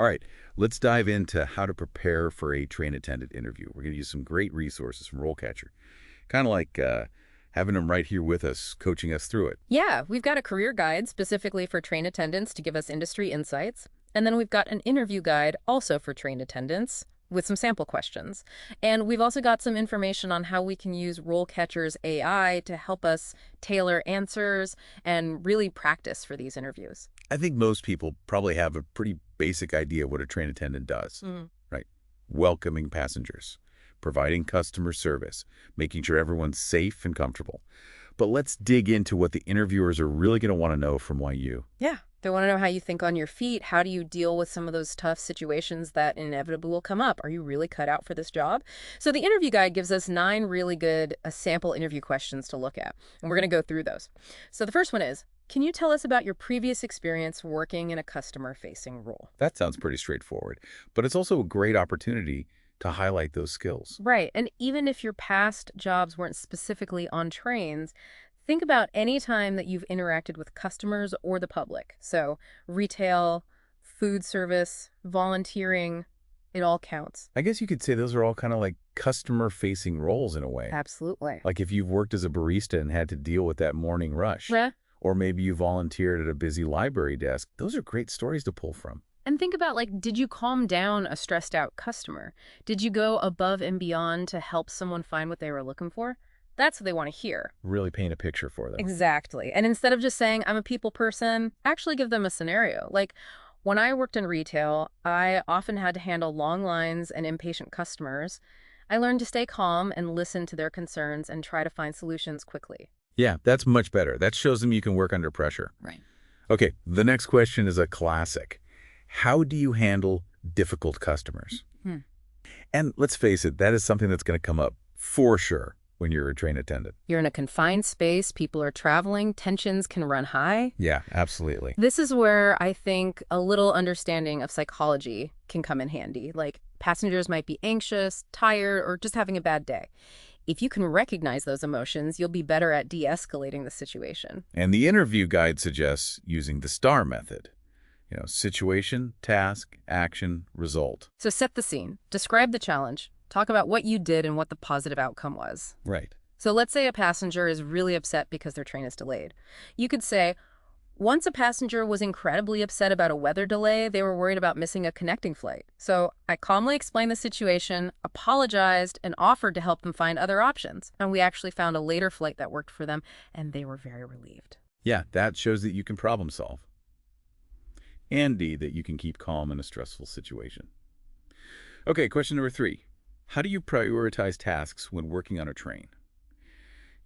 All right, let's dive into how to prepare for a train attendant interview. We're going to use some great resources from RoleCatcher, kind of like having them right here with us, coaching us through it. Yeah, we've got a career guide specifically for train attendants to give us industry insights. And then we've got an interview guide also for train attendants with some sample questions. And we've also got some information on how we can use RoleCatcher's AI to help us tailor answers and really practice for these interviews. I think most people probably have a pretty basic idea of what a train attendant does, right? Welcoming passengers, providing customer service, making sure everyone's safe and comfortable. But let's dig into what the interviewers are really going to want to know from YU. Yeah. They want to know how you think on your feet. How do you deal with some of those tough situations that inevitably will come up? Are you really cut out for this job? So the interview guide gives us 9 really good sample interview questions to look at. And we're going to go through those. So the first one is, can you tell us about your previous experience working in a customer-facing role? That sounds pretty straightforward, but it's also a great opportunity to highlight those skills. Right. And even if your past jobs weren't specifically on trains, think about any time that you've interacted with customers or the public. So retail, food service, volunteering, it all counts. I guess you could say those are all kind of like customer-facing roles in a way. Absolutely. Like if you've worked as a barista and had to deal with that morning rush. Yeah. Or maybe you volunteered at a busy library desk. Those are great stories to pull from. And think about, like, did you calm down a stressed out customer? Did you go above and beyond to help someone find what they were looking for? That's what they want to hear. Really paint a picture for them. Exactly. And instead of just saying, I'm a people person, actually give them a scenario. Like, when I worked in retail, I often had to handle long lines and impatient customers. I learned to stay calm and listen to their concerns and try to find solutions quickly. Yeah, that's much better. That shows them you can work under pressure. Right. Okay, the next question is a classic. How do you handle difficult customers? And let's face it, that is something that's going to come up for sure when you're a train attendant. You're in a confined space, people are traveling, tensions can run high. Yeah, absolutely. This is where I think a little understanding of psychology can come in handy. Like, passengers might be anxious, tired, or just having a bad day. If you can recognize those emotions, you'll be better at de-escalating the situation. And the interview guide suggests using the STAR method. You know, situation, task, action, result. So set the scene. Describe the challenge. Talk about what you did and what the positive outcome was. Right. So let's say a passenger is really upset because their train is delayed. You could say, once a passenger was incredibly upset about a weather delay, they were worried about missing a connecting flight. So I calmly explained the situation, apologized, and offered to help them find other options. And we actually found a later flight that worked for them, and they were very relieved. Yeah, that shows that you can problem solve. And D, that you can keep calm in a stressful situation. Okay, question number 3. How do you prioritize tasks when working on a train?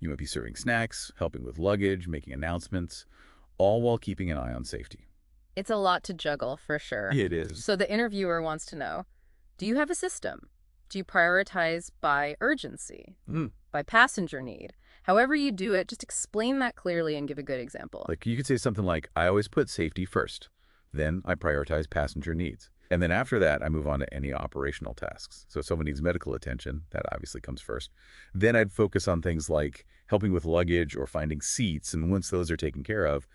You might be serving snacks, helping with luggage, making announcements, all while keeping an eye on safety. It's a lot to juggle, for sure. It is. So the interviewer wants to know, do you have a system? Do you prioritize by urgency? By passenger need? However you do it, just explain that clearly and give a good example. Like you could say something like, I always put safety first. Then I prioritize passenger needs. And then after that, I move on to any operational tasks. So if someone needs medical attention, that obviously comes first. Then I'd focus on things like helping with luggage or finding seats. And once those are taken care of,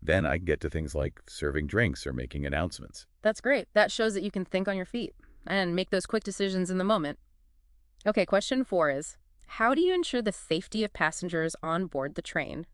then I can get to things like serving drinks or making announcements. That's great. That shows that you can think on your feet and make those quick decisions in the moment. Okay, question 4 is, how do you ensure the safety of passengers on board the train?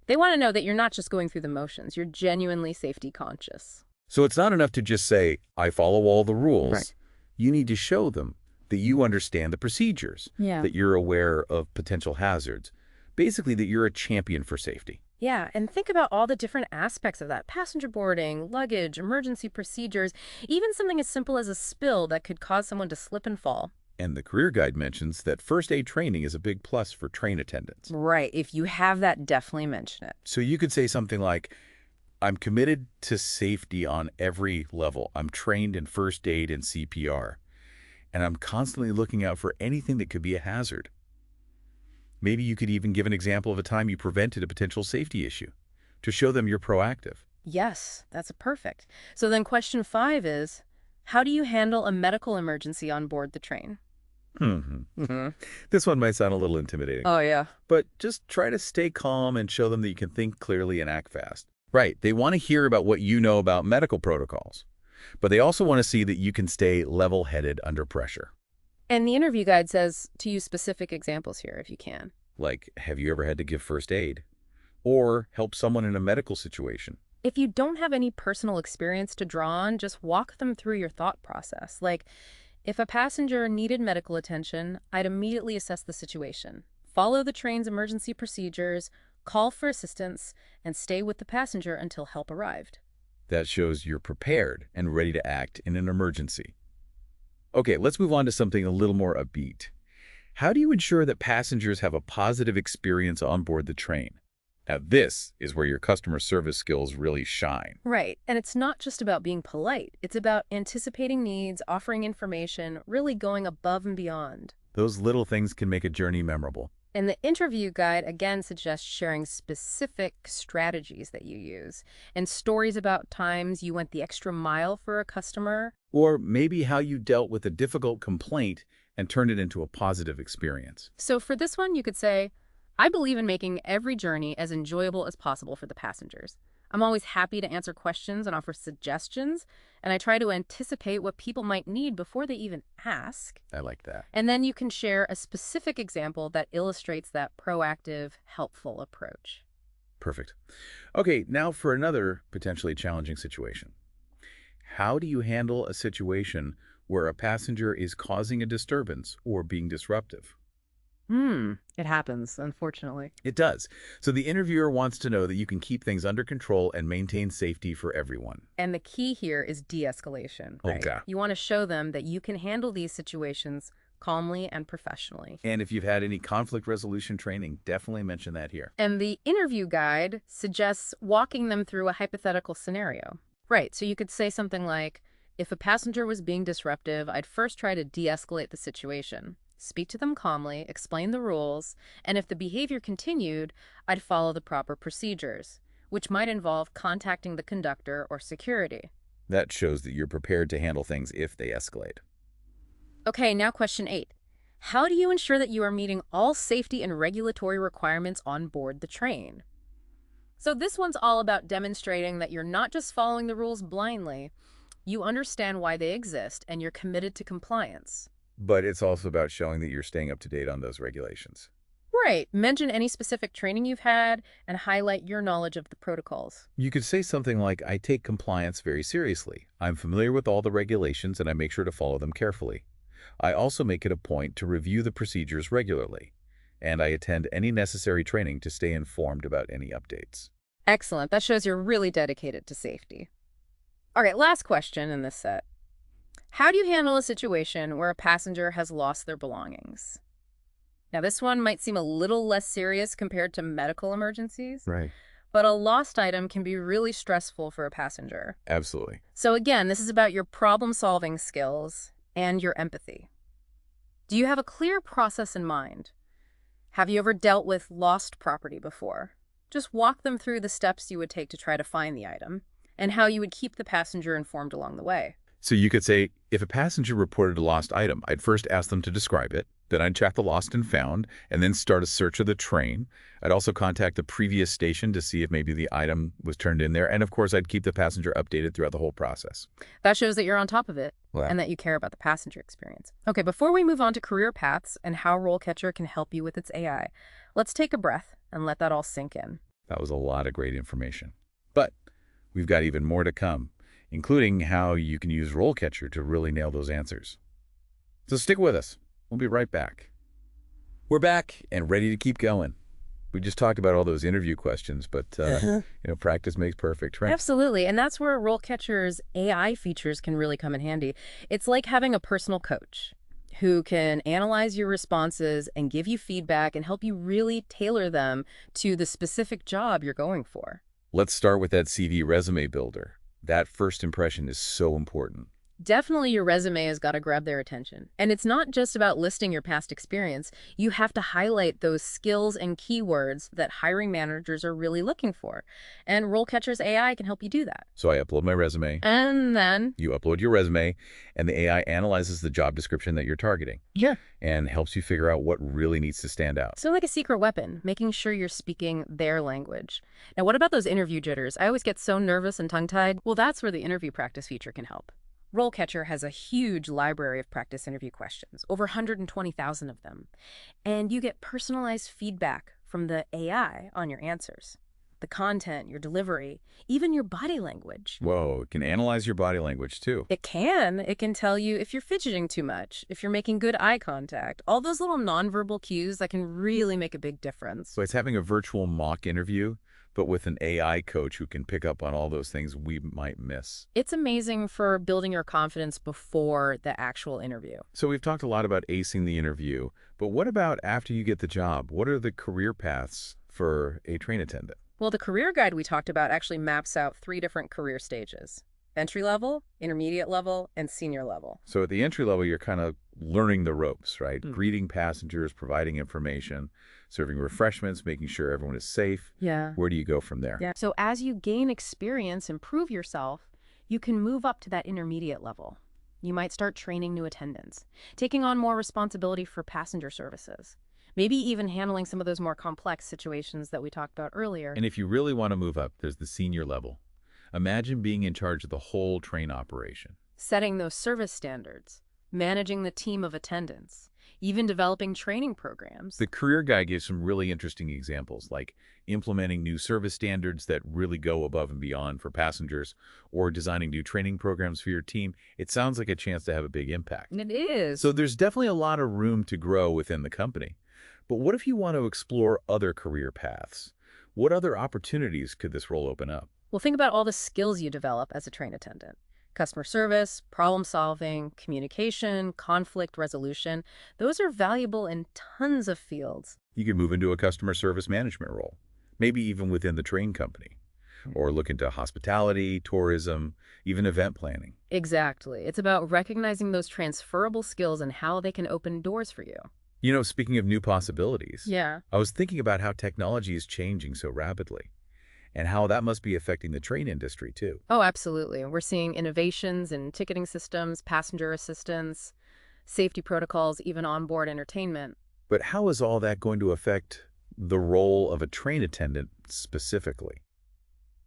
They want to know that you're not just going through the motions. You're genuinely safety conscious. So it's not enough to just say, I follow all the rules. Right. You need to show them that you understand the procedures, that you're aware of potential hazards, basically that you're a champion for safety. Yeah, and think about all the different aspects of that. Passenger boarding, luggage, emergency procedures, even something as simple as a spill that could cause someone to slip and fall. And the career guide mentions that first aid training is a big plus for train attendants. Right. If you have that, definitely mention it. So you could say something like, I'm committed to safety on every level. I'm trained in first aid and CPR, and I'm constantly looking out for anything that could be a hazard. Maybe you could even give an example of a time you prevented a potential safety issue to show them you're proactive. Yes, that's perfect. So then question 5 is, how do you handle a medical emergency on board the train? This one might sound a little intimidating. Oh, yeah. But just try to stay calm and show them that you can think clearly and act fast. Right. They want to hear about what you know about medical protocols. But they also want to see that you can stay level-headed under pressure. And the interview guide says to use specific examples here if you can. Like, have you ever had to give first aid? Or help someone in a medical situation? If you don't have any personal experience to draw on, just walk them through your thought process. Like, if a passenger needed medical attention, I'd immediately assess the situation. Follow the train's emergency procedures, call for assistance, and stay with the passenger until help arrived. That shows you're prepared and ready to act in an emergency. Okay, let's move on to something a little more upbeat. How do you ensure that passengers have a positive experience on board the train? Now, this is where your customer service skills really shine. Right. And it's not just about being polite. It's about anticipating needs, offering information, really going above and beyond. Those little things can make a journey memorable. And the interview guide again suggests sharing specific strategies that you use and stories about times you went the extra mile for a customer. Or maybe how you dealt with a difficult complaint and turned it into a positive experience. So for this one, you could say, I believe in making every journey as enjoyable as possible for the passengers. I'm always happy to answer questions and offer suggestions, and I try to anticipate what people might need before they even ask. I like that. And then you can share a specific example that illustrates that proactive, helpful approach. Perfect. Okay, now for another potentially challenging situation. How do you handle a situation where a passenger is causing a disturbance or being disruptive? It happens, unfortunately. It does. So the interviewer wants to know that you can keep things under control and maintain safety for everyone. And the key here is de-escalation, right? Okay. You want to show them that you can handle these situations calmly and professionally. And if you've had any conflict resolution training, definitely mention that here. And the interview guide suggests walking them through a hypothetical scenario. Right, so you could say something like, if a passenger was being disruptive, I'd first try to de-escalate the situation. Speak to them calmly, explain the rules, and if the behavior continued, I'd follow the proper procedures, which might involve contacting the conductor or security. That shows that you're prepared to handle things if they escalate. Okay, now question 8. How do you ensure that you are meeting all safety and regulatory requirements on board the train? So this one's all about demonstrating that you're not just following the rules blindly, you understand why they exist, and you're committed to compliance. But it's also about showing that you're staying up to date on those regulations. Right. Mention any specific training you've had and highlight your knowledge of the protocols. You could say something like, I take compliance very seriously. I'm familiar with all the regulations and I make sure to follow them carefully. I also make it a point to review the procedures regularly, and I attend any necessary training to stay informed about any updates. Excellent. That shows you're really dedicated to safety. All right, last question in this set. How do you handle a situation where a passenger has lost their belongings? Now, this one might seem a little less serious compared to medical emergencies, Right. but a lost item can be really stressful for a passenger. Absolutely. So again, this is about your problem-solving skills and your empathy. Do you have a clear process in mind? Have you ever dealt with lost property before? Just walk them through the steps you would take to try to find the item and how you would keep the passenger informed along the way. So you could say, if a passenger reported a lost item, I'd first ask them to describe it, then I'd check the lost and found, and then start a search of the train. I'd also contact the previous station to see if maybe the item was turned in there, and of course I'd keep the passenger updated throughout the whole process. That shows that you're on top of it Wow. and that you care about the passenger experience. Okay, before we move on to career paths and how RoleCatcher can help you with its AI, let's take a breath and let that all sink in. That was a lot of great information. But we've got even more to come, including how you can use RoleCatcher to really nail those answers. So stick with us. We'll be right back. We're back and ready to keep going. We just talked about all those interview questions, but practice makes perfect, right? Absolutely, and that's where RoleCatcher's AI features can really come in handy. It's like having a personal coach who can analyze your responses and give you feedback and help you really tailor them to the specific job you're going for. Let's start with that CV resume builder. That first impression is so important. Definitely your resume has got to grab their attention. And it's not just about listing your past experience. You have to highlight those skills and keywords that hiring managers are really looking for. And RoleCatcher's AI can help you do that. So I upload my resume, And then, you upload your resume, and the AI analyzes the job description that you're targeting yeah, and helps you figure out what really needs to stand out. so like a secret weapon, making sure you're speaking their language. Now, what about those interview jitters? I always get so nervous and tongue-tied. Well, that's where the interview practice feature can help. RoleCatcher has a huge library of practice interview questions, over 120,000 of them. And you get personalized feedback from the AI on your answers. The content, your delivery, even your body language. Whoa, it can analyze your body language too. It can. It can tell you if you're fidgeting too much, if you're making good eye contact, all those little nonverbal cues that can really make a big difference. So it's having a virtual mock interview, but with an AI coach who can pick up on all those things we might miss. It's amazing for building your confidence before the actual interview. So we've talked a lot about acing the interview, but what about after you get the job? What are the career paths for a train attendant? Well, the career guide we talked about actually maps out 3 different career stages: entry level, intermediate level, and senior level. So at the entry level, you're kind of learning the ropes, right? Greeting passengers, providing information, serving refreshments, making sure everyone is safe. Yeah. Where do you go from there? Yeah. So as you gain experience and prove yourself, you can move up to that intermediate level. You might start training new attendants, taking on more responsibility for passenger services, maybe even handling some of those more complex situations that we talked about earlier. And if you really want to move up, there's the senior level. Imagine being in charge of the whole train operation. Setting those service standards, managing the team of attendants, even developing training programs. The career guide gives some really interesting examples, like implementing new service standards that really go above and beyond for passengers, or designing new training programs for your team. It sounds like a chance to have a big impact. And it is. So there's definitely a lot of room to grow within the company. But what if you want to explore other career paths? What other opportunities could this role open up? Well, think about all the skills you develop as a train attendant. Customer service, problem solving, communication, conflict resolution. Those are valuable in tons of fields. You could move into a customer service management role, maybe even within the train company, or look into hospitality, tourism, even event planning. Exactly. It's about recognizing those transferable skills and how they can open doors for you. You know, speaking of new possibilities, Yeah. I was thinking about how technology is changing so rapidly and how that must be affecting the train industry too. Oh, absolutely. We're seeing innovations in ticketing systems, passenger assistance, safety protocols, even onboard entertainment. But how is all that going to affect the role of a train attendant specifically?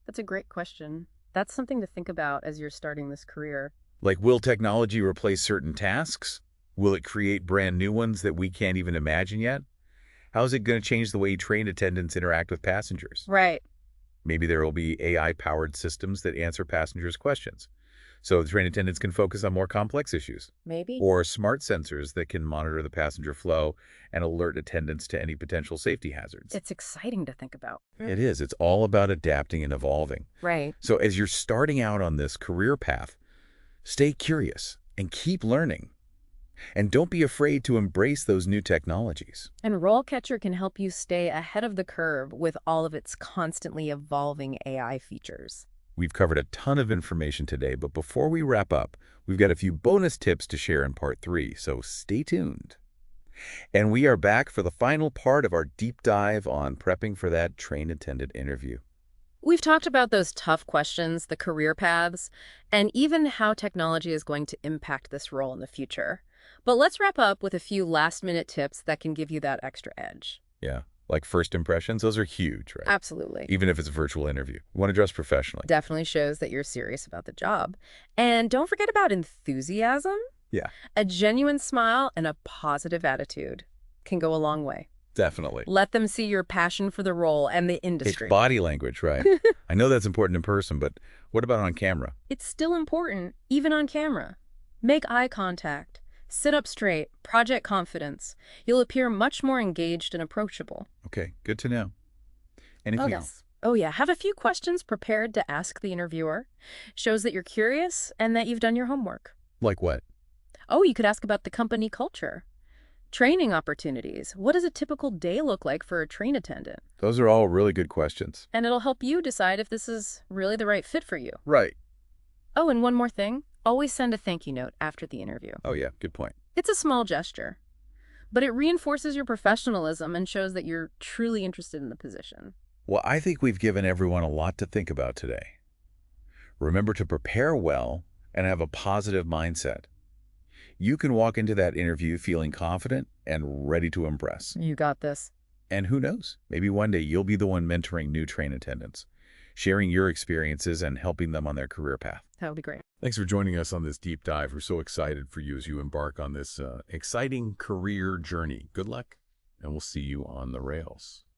That's a great question. That's something to think about as you're starting this career. Like, will technology replace certain tasks? Will it create brand new ones that we can't even imagine yet? How is it going to change the way train attendants interact with passengers? Right. Maybe there will be AI-powered systems that answer passengers' questions, so the train attendants can focus on more complex issues. Maybe. Or smart sensors that can monitor the passenger flow and alert attendants to any potential safety hazards. It's exciting to think about. It is. It's all about adapting and evolving. Right. So as you're starting out on this career path, stay curious and keep learning. And don't be afraid to embrace those new technologies. And RoleCatcher can help you stay ahead of the curve with all of its constantly evolving AI features. We've covered a ton of information today, but before we wrap up, we've got a few bonus tips to share in part 3, so stay tuned. And we are back for the final part of our deep dive on prepping for that train attendant interview. We've talked about those tough questions, the career paths, and even how technology is going to impact this role in the future. But let's wrap up with a few last-minute tips that can give you that extra edge. Yeah, like first impressions, those are huge, right? Absolutely. Even if it's a virtual interview. You want to dress professionally. Definitely shows that you're serious about the job. And don't forget about enthusiasm. Yeah. A genuine smile and a positive attitude can go a long way. Definitely. Let them see your passion for the role and the industry. It's body language, right? I know that's important in person, but what about on camera? It's still important, even on camera. Make eye contact. Sit up straight. Project confidence. You'll appear much more engaged and approachable. Okay, good to know. Anything else? Oh, yeah. Have a few questions prepared to ask the interviewer. Shows that you're curious and that you've done your homework. Like what? Oh, you could ask about the company culture. Training opportunities. What does a typical day look like for a train attendant? Those are all really good questions. And it'll help you decide if this is really the right fit for you. Right. Oh, and one more thing. Always send a thank you note after the interview. Oh yeah, good point. It's a small gesture, but it reinforces your professionalism and shows that you're truly interested in the position. Well, I think we've given everyone a lot to think about today. Remember to prepare well and have a positive mindset. You can walk into that interview feeling confident and ready to impress. You got this. And who knows, maybe one day you'll be the one mentoring new train attendants, sharing your experiences and helping them on their career path. That would be great. Thanks for joining us on this deep dive. We're so excited for you as you embark on this exciting career journey. Good luck, and we'll see you on the rails.